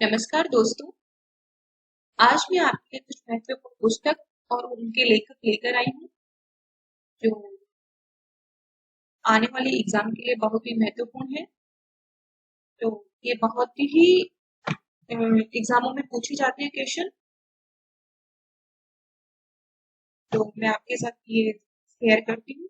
नमस्कार दोस्तों। आज मैं आपके लिए कुछ महत्वपूर्ण पुस्तक और उनके लेखक लेकर आई हूँ जो आने वाले एग्जाम के लिए बहुत ही महत्वपूर्ण है। तो ये बहुत ही एग्जामों में पूछे जाते हैं क्वेश्चन। तो मैं आपके साथ ये शेयर करती हूँ।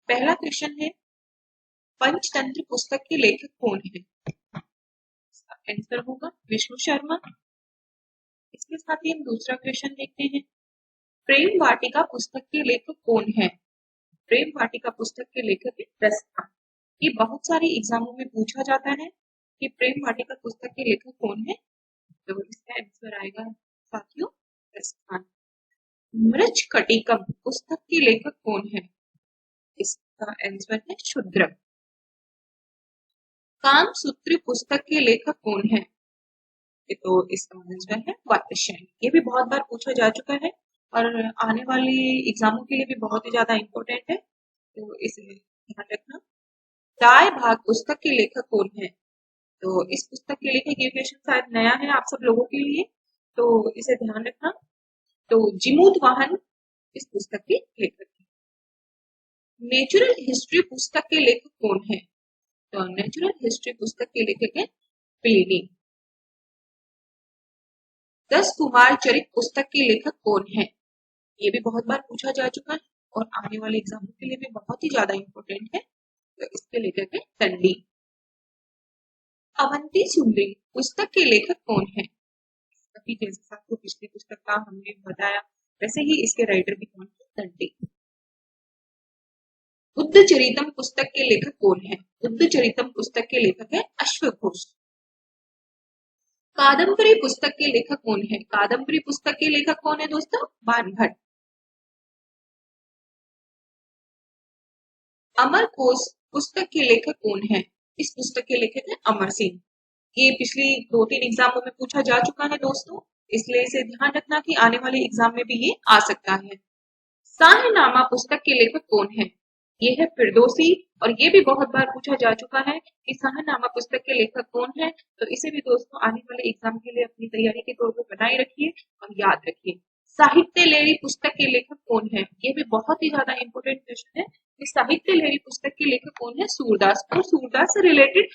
पहला क्वेश्चन है, पंचतंत्र पुस्तक के लेखक कौन है? इसका आंसर होगा विष्णु शर्मा। इसके साथ ही हम दूसरा क्वेश्चन देखते हैं, प्रेम वाटिका पुस्तक के लेखक कौन है? प्रेम वाटिका पुस्तक के लेखक है रसखान। ये बहुत सारे एग्जामों में पूछा जाता है कि प्रेम वाटिका पुस्तक के लेखक कौन है। तो इसका आंसर आएगा साथियों रसखान। मृच्छकटिकम पुस्तक के लेखक कौन है? इसका आंसर है शूद्रक। कामसूत्र पुस्तक के लेखक कौन है? तो इसका आंसर है वात्स्यायन। ये भी बहुत बार पूछा जा चुका है और आने वाले एग्जामों के लिए भी बहुत ही ज्यादा इम्पोर्टेंट है, तो इसे ध्यान रखना। दाय भाग पुस्तक के लेखक कौन है? तो इस पुस्तक के लेखक, ये क्वेश्चन शायद नया है आप सब लोगों के लिए, तो इसे ध्यान रखना। तो जिमूत वाहन इस पुस्तक के लेखक है। नेचुरल हिस्ट्री पुस्तक के लेखक कौन है? तो नेचुरल हिस्ट्री पुस्तक के लेखक है प्लिनी। 10 कुमार चरित पुस्तक के लेखक कौन है? ये भी बहुत बार पूछा जा चुका है और आने वाले एग्जामों के लिए भी बहुत ही ज्यादा इंपॉर्टेंट है, तो इसके लेखक है दंडी। अवंती सुंदरी पुस्तक के लेखक कौन है? अभी जैसे आपको पिछली पुस्तक का हमने बताया वैसे ही इसके राइटर भी कौन है? दंडी। बुद्ध चरितम पुस्तक के लेखक कौन है? बुद्ध चरितम पुस्तक के लेखक है अश्वघोष। कादम्बरी पुस्तक के लेखक कौन है? कादम्बरी पुस्तक के लेखक कौन है दोस्तों? बाणभट्ट। अमरकोश पुस्तक के लेखक कौन है? इस पुस्तक के लेखक है अमर सिंह। ये पिछली 2-3 एग्जामों में पूछा जा चुका है दोस्तों, इसलिए इसे ध्यान रखना कि आने वाले एग्जाम में भी ये आ सकता है। शाहनामा पुस्तक के लेखक कौन है? ये है फिरदौसी और ये भी बहुत बार पूछा जा चुका है कि शाहनामा पुस्तक के लेखक कौन है, तो इसे भी दोस्तों आने वाले एग्जाम के लिए अपनी तैयारी के तौर पर बनाए रखिए और याद रखिए। साहित्य लेरी पुस्तक के लेखक कौन है? ये भी बहुत ही ज्यादा इंपॉर्टेंट क्वेश्चन है कि साहित्य लेरी पुस्तक के लेखक कौन है? सूरदास। और सूरदास से रिलेटेड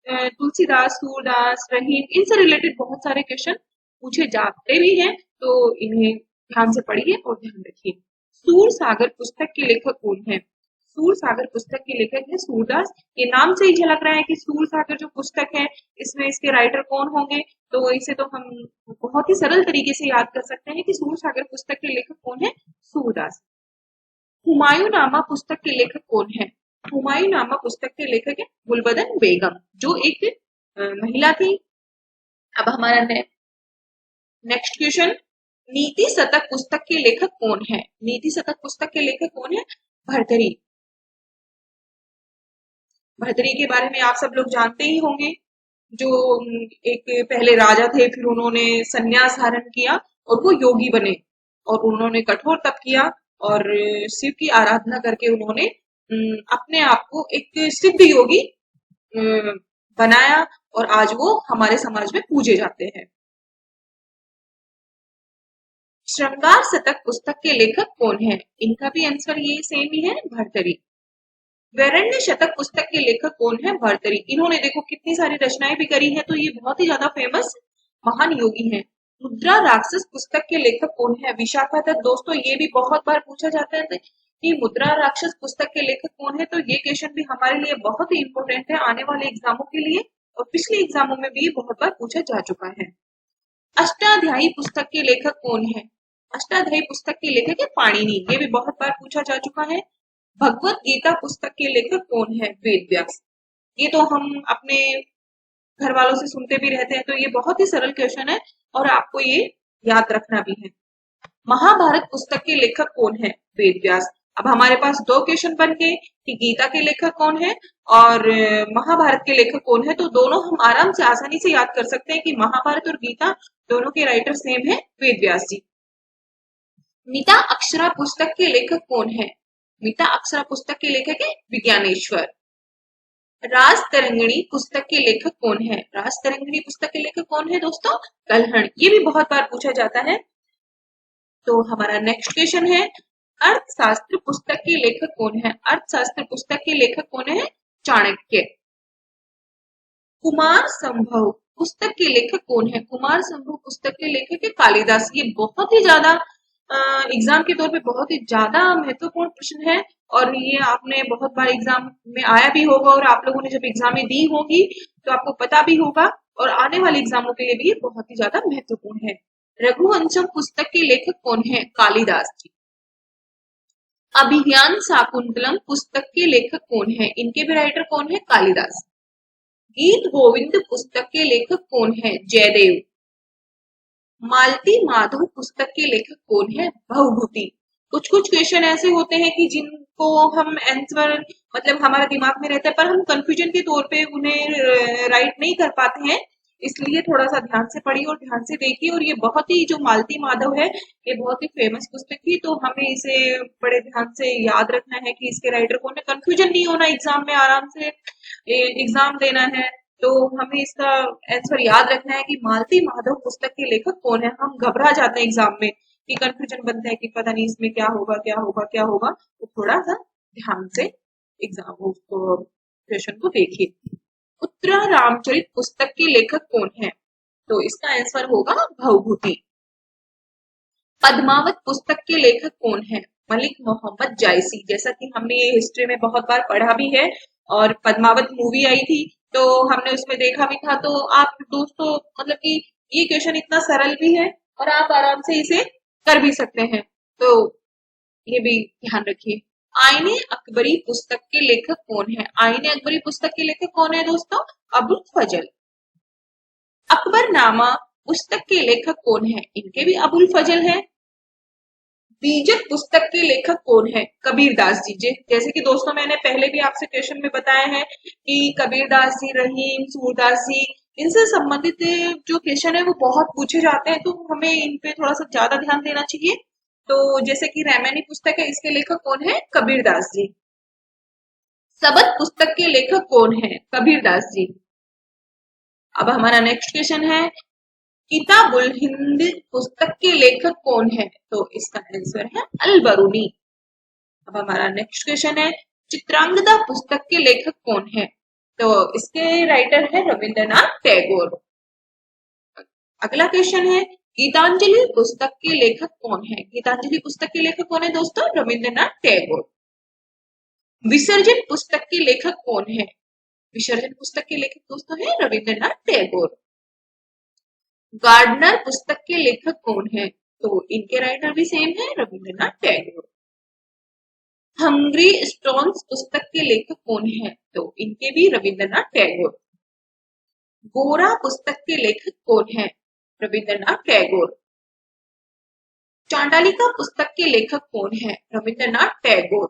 तुलसीदास, सूरदास, रहीम, इनसे रिलेटेड बहुत सारे क्वेश्चन पूछे जाते भी हैं, तो इन्हें ध्यान से पढ़िए और ध्यान रखिए। सूर सागर पुस्तक के लेखक कौन है? सूर सागर पुस्तक के लेखक है सूरदास। ये नाम से ही झलक रहा है कि सूर सागर जो पुस्तक है इसमें इसके राइटर कौन होंगे, तो इसे तो हम बहुत ही सरल तरीके से याद कर सकते हैं कि सूर सागर पुस्तक के लेखक कौन है? सूरदास। हुमायूं नामा पुस्तक के लेखक कौन है? हुमायूं नामा पुस्तक के लेखक है गुलबदन बेगम, जो एक महिला थी। अब हमारा नेक्स्ट क्वेश्चन, नीति शतक पुस्तक के लेखक कौन है? नीति शतक पुस्तक के लेखक कौन है? भर्तरी। भर्तरी के बारे में आप सब लोग जानते ही होंगे, जो एक पहले राजा थे, फिर उन्होंने संन्यास धारण किया और वो योगी बने और उन्होंने कठोर तप किया और शिव की आराधना करके उन्होंने अपने आप को एक सिद्ध योगी बनाया और आज वो हमारे समाज में पूजे जाते हैं। श्रृंगार शतक पुस्तक के लेखक कौन है? इनका भी आंसर ये सेम ही है, भर्तरी। वैरण्य शतक पुस्तक के लेखक कौन है? भर्तरी। इन्होंने देखो कितनी सारी रचनाएं भी करी है, तो ये बहुत ही ज्यादा फेमस महान योगी हैं। मुद्रा राक्षस पुस्तक के लेखक कौन है? विशाखा दत्त। दोस्तों ये भी बहुत बार पूछा जाता है कि मुद्रा राक्षस पुस्तक के लेखक कौन है, तो ये क्वेश्चन भी हमारे लिए बहुत ही इंपॉर्टेंट है आने वाले एग्जामों के लिए, और पिछले एग्जामों में भी बहुत बार पूछा जा चुका है। अष्टाध्यायी पुस्तक के लेखक कौन है? अष्टाध्यायी पुस्तक के लेखक है पाणिनि। ये भी बहुत बार पूछा जा चुका है। भगवत गीता पुस्तक के लेखक कौन है? वेद व्यास। ये तो हम अपने घर वालों से सुनते भी रहते हैं, तो ये बहुत ही सरल क्वेश्चन है और आपको ये याद रखना भी है। महाभारत पुस्तक के लेखक कौन है? वेद व्यास। अब हमारे पास 2 क्वेश्चन बन गए कि गीता के लेखक कौन है और महाभारत के लेखक कौन है, तो दोनों हम आराम से आसानी से याद कर सकते हैं कि महाभारत और गीता दोनों के राइटर सेम है, वेद व्यास जी। मिता अक्षरा पुस्तक के लेखक कौन है? मिता अक्षरा पुस्तक के लेखक है विज्ञानेश्वर। राज तरंगिणी पुस्तक के लेखक कौन है? राज तरंगिणी पुस्तक के लेखक कौन है दोस्तों? कल्हण। ये भी बहुत बार पूछा जाता है। तो हमारा नेक्स्ट क्वेश्चन है, अर्थशास्त्र पुस्तक के लेखक कौन है? अर्थशास्त्र पुस्तक के लेखक कौन है? चाणक्य। कुमार संभव पुस्तक के लेखक कौन है? कुमार संभव पुस्तक के लेखक है कालिदास। ये बहुत ही ज्यादा एग्जाम के तौर पे बहुत ही ज्यादा महत्वपूर्ण प्रश्न है, और ये आपने बहुत बार एग्जाम में आया भी होगा, और आप लोगों ने जब एग्जाम में दी होगी तो आपको पता भी होगा, और आने वाले एग्जामों के लिए भी ये बहुत ही ज्यादा महत्वपूर्ण है। रघुवंशम पुस्तक के लेखक कौन है? कालिदास जी। अभिज्ञान शाकुंतलम पुस्तक के लेखक कौन है? इनके भी राइटर कौन है? कालिदास। गीत गोविंद पुस्तक के लेखक कौन है? जयदेव। मालती माधव पुस्तक के लेखक कौन है? भवभूति। कुछ कुछ क्वेश्चन ऐसे होते हैं कि जिनको हम आंसर मतलब हमारा दिमाग में रहता है, पर हम कंफ्यूजन के तौर पे उन्हें राइट नहीं कर पाते हैं, इसलिए थोड़ा सा ध्यान से पढ़िए और ध्यान से देखिए। और ये बहुत ही जो मालती माधव है, ये बहुत ही फेमस पुस्तक थी, तो हमें इसे बड़े ध्यान से याद रखना है कि इसके राइटर कौन है। कंफ्यूजन नहीं होना, एग्जाम में आराम से एग्जाम देना है, तो हमें इसका आंसर याद रखना है कि मालती माधव पुस्तक के लेखक कौन है। हम घबरा जाते हैं एग्जाम में कि कंफ्यूजन बनता है कि पता नहीं इसमें क्या होगा क्या होगा क्या होगा, तो थोड़ा सा ध्यान से एग्जाम उसको क्वेश्चन को देखिए। उत्तरा रामचरित पुस्तक के लेखक कौन है? तो इसका आंसर होगा भवभूति। पद्मावत पुस्तक के लेखक कौन है? मलिक मोहम्मद जायसी। जैसा कि हमने ये हिस्ट्री में बहुत बार पढ़ा भी है, और पद्मावत मूवी आई थी तो हमने उसमें देखा भी था। तो आप दोस्तों मतलब कि ये क्वेश्चन इतना सरल भी है और आप आराम से इसे कर भी सकते हैं, तो ये भी ध्यान रखिए। आईने अकबरी पुस्तक के लेखक कौन है? आईने अकबरी पुस्तक के लेखक कौन है दोस्तों? अबुल फजल। अकबरनामा पुस्तक के लेखक कौन है? इनके भी अबुल फजल है। बीजक पुस्तक के लेखक कौन है? कबीरदास जी। जैसे कि दोस्तों मैंने पहले भी आपसे क्वेश्चन में बताया है कि कबीरदास जी, रहीम, सूरदास जी, इनसे संबंधित जो क्वेश्चन है वो बहुत पूछे जाते हैं, तो हमें इन पे थोड़ा सा ज्यादा ध्यान देना चाहिए। तो जैसे कि रामायणी पुस्तक है, इसके लेखक कौन है? कबीरदास जी। सबद पुस्तक के लेखक कौन है? कबीरदास जी। अब हमारा नेक्स्ट क्वेश्चन है, किताबुल हिंद पुस्तक के लेखक कौन है? तो इसका आंसर है अल बरूनी। अब हमारा नेक्स्ट क्वेश्चन है, चित्रांगदा पुस्तक के लेखक कौन है? तो इसके राइटर है रविंद्रनाथ टैगोर। अगला क्वेश्चन है, गीतांजलि पुस्तक के लेखक कौन है? गीतांजलि पुस्तक के लेखक कौन है दोस्तों? रविंद्रनाथ टैगोर। विसर्जन पुस्तक के लेखक कौन है? विसर्जन पुस्तक के लेखक दोस्तों है रविंद्रनाथ टैगोर। गार्डनर पुस्तक के लेखक कौन है? तो इनके राइटर भी सेम है, रविंद्रनाथ टैगोर। हंग्री स्टोन्स पुस्तक के लेखक कौन है? तो इनके भी रविंद्रनाथ टैगोर। गोरा पुस्तक के लेखक कौन है? रविंद्रनाथ टैगोर। चांडालिका पुस्तक के लेखक कौन है? रविंद्रनाथ टैगोर।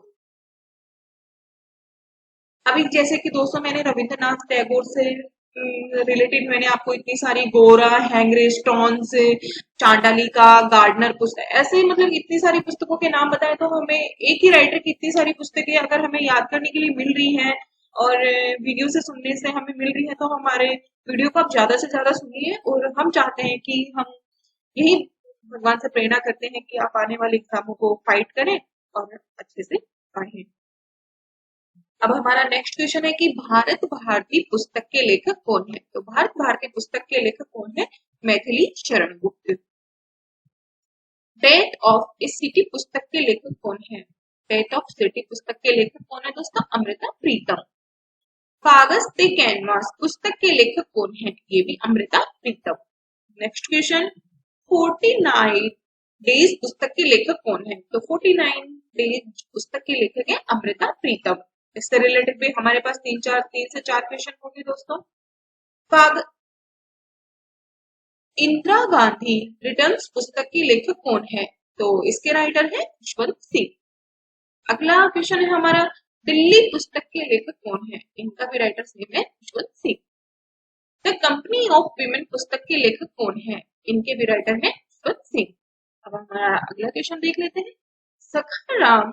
अभी जैसे कि दोस्तों मैंने रविंद्रनाथ टैगोर से रिलेटेड मैंने आपको इतनी सारी गोरा, हैंगरे स्टोन्स, चांडालिका, गार्डनर पुस्तक, ऐसे मतलब इतनी सारी पुस्तकों के नाम बताए, तो हमें एक ही राइटर की इतनी सारी पुस्तकें अगर हमें याद करने के लिए मिल रही हैं और वीडियो से सुनने से हमें मिल रही है, तो हमारे वीडियो को आप ज्यादा से ज्यादा सुनिए। और हम चाहते हैं कि हम यही भगवान से प्रेरणा करते हैं कि आप आने वाले एग्जामों को फाइट करें और अच्छे से पढ़ें। अब हमारा नेक्स्ट क्वेश्चन है कि भारत भारती पुस्तक के लेखक कौन है? तो भारत भारती पुस्तक के लेखक कौन है? Maithili Sharan Gupt. Death of A city पुस्तक के लेखक कौन है? डेथ ऑफ सिटी पुस्तक के लेखक कौन है दोस्तों? अमृता प्रीतम। कागज ते कैनवास पुस्तक के लेखक कौन है? ये भी Amrita Pritam. Next question, 49 days पुस्तक के लेखक कौन है? तो 49 डेज पुस्तक के लेखक है अमृता प्रीतम। इससे रिलेटेड भी हमारे पास तीन से चार क्वेश्चन होंगे दोस्तों। इंदिरा गांधी रिटर्न्स पुस्तक की लेखक कौन है? तो इसके राइटर है यशवंत सिंह। अगला क्वेश्चन है हमारा, दिल्ली पुस्तक के लेखक कौन है? इनका भी राइटर सेम है, Yashwant Singh. The company of women पुस्तक के लेखक कौन है? इनके भी राइटर है यशवंत सिंह। अब हमारा अगला क्वेश्चन देख लेते हैं, सखाराम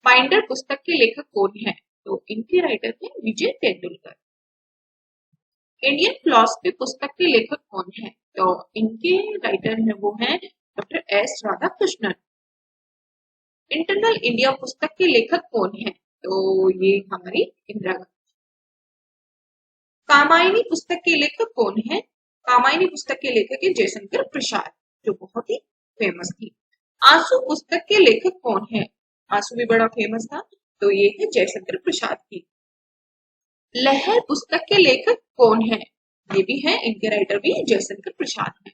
बाइंडर पुस्तक के लेखक कौन है? तो इनके राइटर है विजय तेंदुलकर। इंडियन फिलॉसफी पुस्तक के लेखक कौन है? तो इनके राइटर है वो है doctor S Radhakrishnan. Internal India पुस्तक के लेखक कौन है? तो ये हमारी इंदिरा गांधी। कामायनी पुस्तक के लेखक कौन है? कामायनी पुस्तक के लेखक है जयशंकर प्रसाद, जो बहुत ही फेमस थी। आंसू पुस्तक के लेखक कौन है? आंसू भी बड़ा फेमस था, तो ये है जयशंकर प्रसाद की। लहर पुस्तक के लेखक कौन है? ये भी है, इनके राइटर भी जयशंकर प्रसाद है।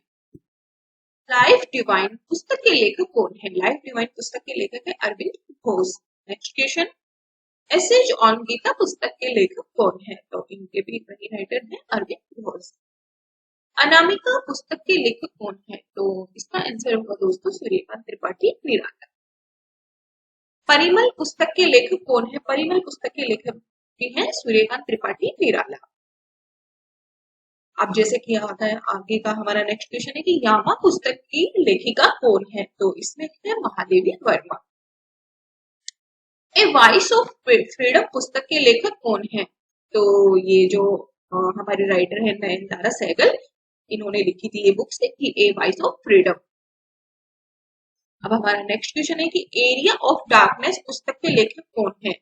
लाइफ डिवाइन पुस्तक के लेखक कौन है? लाइफ डिवाइन पुस्तक के लेखक है Arvind Ghosh. Next question, essays on Gita पुस्तक के लेखक कौन है? तो इनके भी वही राइटर है अरविंद घोष। अनामिका पुस्तक के लेखक कौन है? तो इसका आंसर होगा दोस्तों सूर्यकांत त्रिपाठी निराला। परिमल पुस्तक के लेखक कौन है? परिमल पुस्तक के लेखक भी है सूर्यकांत त्रिपाठी निराला। अब जैसे कि आता है आगे का हमारा नेक्स्ट क्वेश्चन है कि यामा पुस्तक की लेखिका कौन है? तो इसमें है Mahadevi Verma. A voice of freedom पुस्तक के लेखक कौन है? तो ये जो हमारे राइटर है नयनतारा सहगल, इन्होंने लिखी थी ये बुक की ए वॉइस ऑफ फ्रीडम। अब हमारा नेक्स्ट क्वेश्चन है कि एरिया ऑफ डार्कनेस पुस्तक के लेखक कौन है?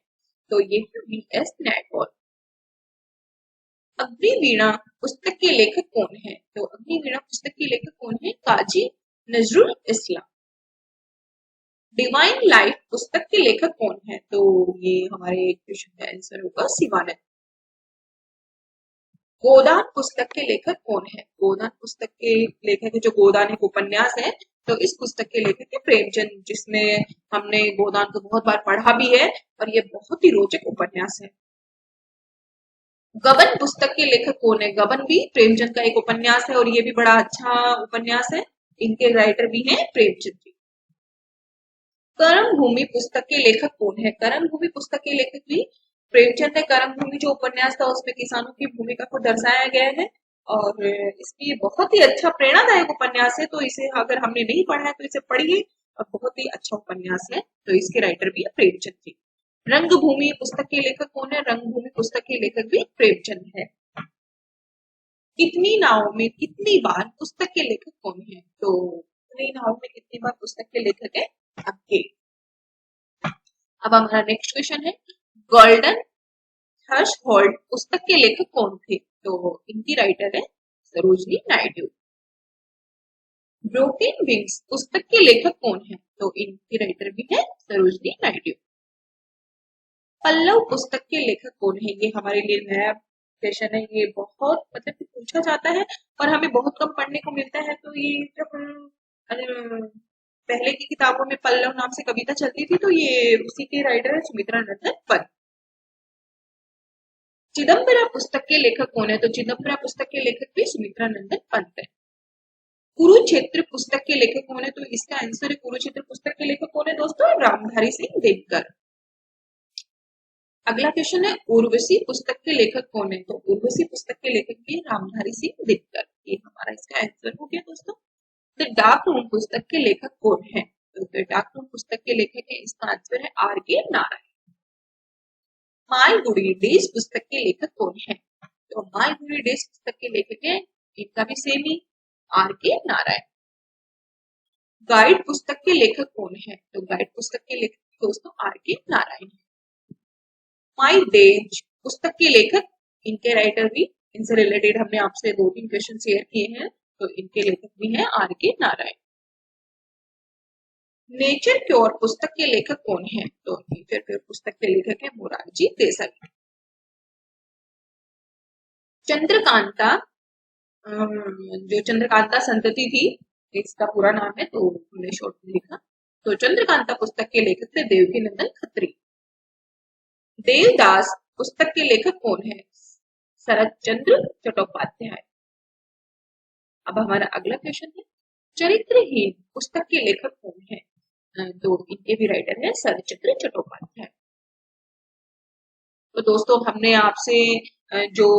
तो ये है वी.एस. नैयपॉल। अग्निवीणा पुस्तक के लेखक कौन है? तो अग्निवीणा पुस्तक के लेखक कौन है? काजी नजरुल इस्लाम। डिवाइन लाइफ पुस्तक के लेखक कौन है? तो ये हमारे क्वेश्चन का आंसर होगा शिवानंद। गोदान पुस्तक के लेखक कौन है? गोदान पुस्तक के लेखक है जो गोदान एक उपन्यास है, तो इस पुस्तक के लेखक है प्रेमचंद, जिसमें हमने गोदान को बहुत बार पढ़ा भी है और ये बहुत ही रोचक उपन्यास है। गबन पुस्तक के लेखक कौन है? गबन भी प्रेमचंद का एक उपन्यास है और ये भी बड़ा अच्छा उपन्यास है, इनके राइटर भी हैं प्रेमचंद जी। कर्म भूमि पुस्तक के लेखक कौन है? कर्म भूमि पुस्तक के लेखक भी प्रेमचंद है। कर्म भूमि जो उपन्यास था उसमें किसानों की भूमिका को दर्शाया गया है और इसकी बहुत ही अच्छा प्रेरणादायक उपन्यास है, तो इसे अगर हमने नहीं पढ़ा है तो इसे पढ़िए और बहुत ही अच्छा उपन्यास है, तो इसके राइटर भी है प्रेमचंद जी। रंगभूमि पुस्तक के लेखक कौन है? रंगभूमि पुस्तक के लेखक भी प्रेमचंद है। कितनी नाव में कितनी बार पुस्तक के लेखक कौन है? तो कितनी नाव में कितनी बार पुस्तक के लेखक है अक्के। अब हमारा नेक्स्ट क्वेश्चन है गोल्डन थ्रेशोल्ड पुस्तक के लेखक कौन थे? तो इनकी राइटर है सरोजनी नायडू। ब्रोकन विंग्स पुस्तक के लेखक कौन है? तो इनकी राइटर भी है सरोजनी नायडू। पल्लव पुस्तक के लेखक कौन है? ये हमारे लिए नया सेशन है, ये बहुत मतलब कि पूछा जाता है और हमें बहुत कम पढ़ने को मिलता है, तो ये जब हम पहले की किताबों में पल्लव नाम से कविता चलती थी, तो ये उसी के राइटर है सुमित्रा नंदन पंत। चिदम्बरा पुस्तक के लेखक कौन है? तो चिदम्बरा पुस्तक के लेखक भी सुमित्रा नंदन पंत है। कुरुक्षेत्र पुस्तक के लेखक कौन है? तो इसका आंसर है कुरुक्षेत्र पुस्तक के लेखक कौन है दोस्तों? रामधारी सिंह दिनकर। अगला क्वेश्चन है उर्वशी पुस्तक के लेखक कौन है? तो उर्वशी पुस्तक के लेखक भी रामधारी सिंह दिनकर, ये हमारा इसका आंसर हो गया दोस्तों। द डार्क रूम पुस्तक के लेखक कौन है? तो द डार्क रूम पुस्तक के लेखक है, इसका आंसर है R.K. नारायण। मालगुडी डेज पुस्तक के लेखक कौन है? तो मालगुडी डेज पुस्तक के लेखक है, इनका भी सेम ही R.K. नारायण। गाइड पुस्तक के लेखक कौन है? तो गाइड पुस्तक के लेखक दोस्तों R.K. नारायण है। माई डेज पुस्तक के लेखक, इनके राइटर भी, इनसे रिलेटेड हमने आपसे 2-3 क्वेश्चन शेयर किए हैं, तो इनके लेखक भी हैं R.K. नारायण। नेचर क्योर पुस्तक के लेखक कौन है? तो नेचर क्योर पुस्तक के लेखक है मोरारजी देसाई। चंद्रकांता, जो चंद्रकांता संतति थी, इसका पूरा नाम है, तो हमने शॉर्ट में लिखा, तो चंद्रकांता पुस्तक के लेखक थे देवकीनंदन खत्री। देवदास पुस्तक के लेखक कौन है? शरद चंद्र चट्टोपाध्याय। अब हमारा अगला क्वेश्चन है चरित्रहीन पुस्तक के लेखक कौन है? तो इनके भी राइटर है शरद चंद्र चट्टोपाध्याय। तो दोस्तों हमने आपसे जो